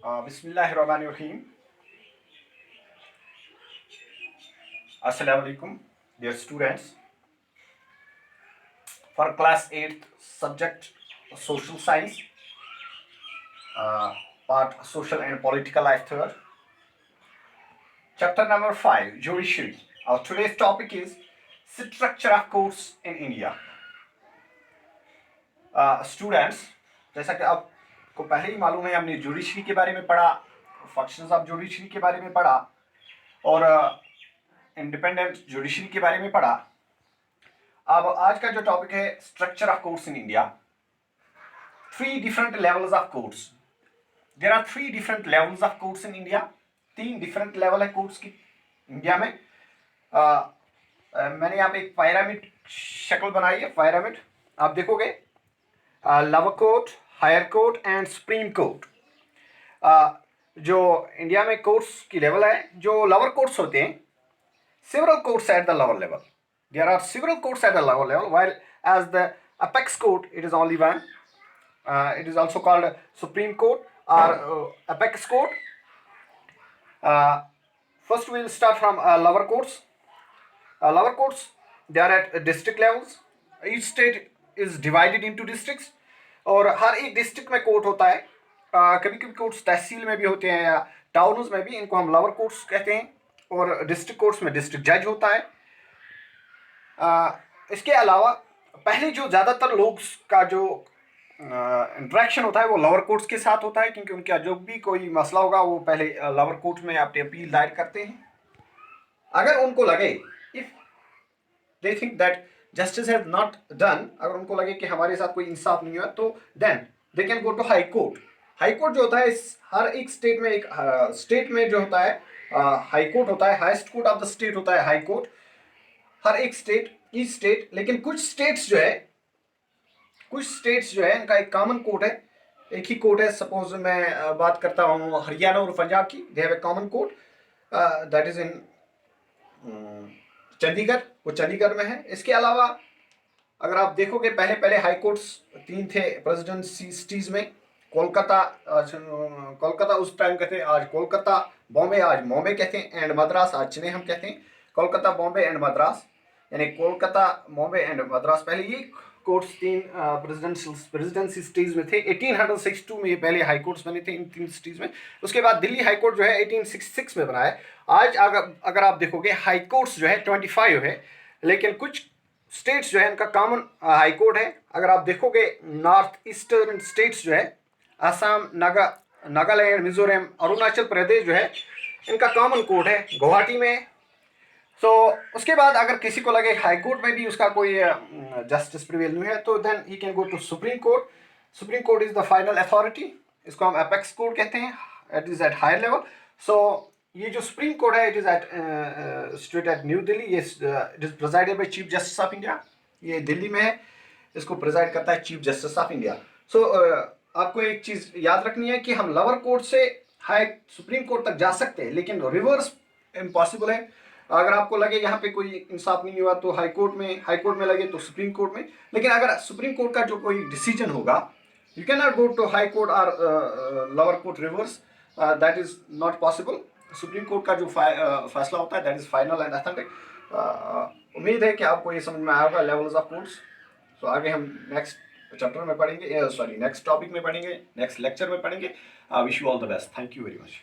Bismillahirrahmanirrahim. Assalamu alaikum, dear students. For class 8th subject social science, part social and political life third. Chapter number 5, judiciary. Our today's topic is structure of courts in India. Students, जैसा कि आपको पहले ही मालूम है, हमने judiciary के बारे में पढ़ा, फंक्शंस ऑफ जुडिशरी के बारे में पढ़ा और इंडिपेंडेंट जुडिशरी के बारे में पढ़ा. अब आज का जो टॉपिक है structure of courts in India. 3 different levels of courts. There are 3 different levels of courts in India. 3 different level है कोर्ट्स की इंडिया में. मैंने यहाँ पे एक पिरामिड शक्ल बनाई है. पिरामिड आप देखोगे, lower court, higher court and supreme court. जो इंडिया में कोर्ट्स की लेवल है, जो लोअर कोर्ट्स होते हैं, several courts at the lower level. There are several courts at the lower level, while as the apex court it is only one. It is also called Supreme Court or apex court. First we will start from lower courts. Lower courts, they are at district levels. Each state is divided into districts और हर एक district में court होता है. कभी कभी courts तहसील में भी होते हैं या टाउन्स में भी, इनको हम लोअर कोर्ट्स कहते हैं. और डिस्ट्रिक्ट कोर्ट्स में डिस्ट्रिक्ट जज होता है. इसके अलावा पहले जो ज़्यादातर लोग का जो इंटरेक्शन होता है वो लोअर कोर्ट्स के साथ होता है, क्योंकि उनका जो भी कोई मसला होगा वो पहले लोअर कोर्ट में अपनी अपील दायर करते हैं. अगर उनको लगे, if they think that justice has not done, अगर उनको लगे कि हमारे साथ कोई इंसाफ नहीं हुआ, तो then they can go to high court. High court जो होता है, हर एक स्टेट में, एक स्टेट में जो होता है हाई कोर्ट होता है. Highest court of the state होता है हाई कोर्ट. हर एक स्टेट, ईच स्टेट. लेकिन कुछ स्टेट्स जो है इनका एक कॉमन कोर्ट है, एक ही कोर्ट है. सपोज मैं बात करता हूँ हरियाणा और पंजाब की. They have a common court that is in Chandigarh. वो चंडीगढ़ में है. इसके अलावा अगर आप देखोगे, पहले हाई कोर्ट्स 3 थे प्रेसिडेंसी सिटीज में. कोलकाता उस टाइम कहते हैं, आज कोलकाता, बॉम्बे आज बॉम्बे कहते हैं, एंड मद्रास आज चेन्नई हम कहते हैं. कोलकाता, बॉम्बे एंड मद्रास, यानी कोलकाता, बॉम्बे एंड मद्रास. पहले ये कोर्ट्स 3 प्रेसिडेंसी सिटीज में थे. 1862 में ये पहले हाई कोर्ट्स बने थे इन 3 सिटीज में. उसके बाद दिल्ली हाई कोर्ट जो है 1866 में बना है. आज अगर आप देखोगे, हाई कोर्ट्स जो है 25 है, लेकिन कुछ स्टेट्स जो है इनका कॉमन हाई कोर्ट है. अगर आप देखोगे, नॉर्थ ईस्टर्न स्टेट्स जो है, असम, नागालैंड, मिजोरम, अरुणाचल प्रदेश जो है, इनका कॉमन कोर्ट है गुवाहाटी में. उसके बाद अगर किसी को लगे हाई कोर्ट में भी उसका कोई जस्टिस प्रिवेल नहीं है, तो then he can go to supreme court. Supreme court is the final authority. इसको हम अपेक्स कोर्ट कहते हैं. It is at higher level. ये जो सुप्रीम कोर्ट है, it is at state at new Delhi. ये it is presided by chief justice of India. ये दिल्ली में है. इसको प्रेजाइड करता है चीफ जस्टिस ऑफ इंडिया. आपको एक चीज याद रखनी है कि हम लोअर कोर्ट से हाई सुप्रीम कोर्ट तक जा सकते हैं, लेकिन रिवर्स इम्पॉसिबल है. अगर आपको लगे यहाँ पे कोई इंसाफ नहीं हुआ, तो हाई कोर्ट में लगे तो सुप्रीम कोर्ट में. लेकिन अगर सुप्रीम कोर्ट का जो कोई डिसीजन होगा, you can not go to high court और lower court reverse. That is not possible. Supreme court का जो फैसला होता है, that is final and authentic. उम्मीद है कि आपको ये समझ में आएगा लेवल्स ऑफ कोर्ट्स. आगे हम नेक्स्ट चैप्टर में पढ़ेंगे, नेक्स्ट टॉपिक में पढ़ेंगे, नेक्स्ट लेक्चर में पढ़ेंगे. Wish you all the best. Thank you very much.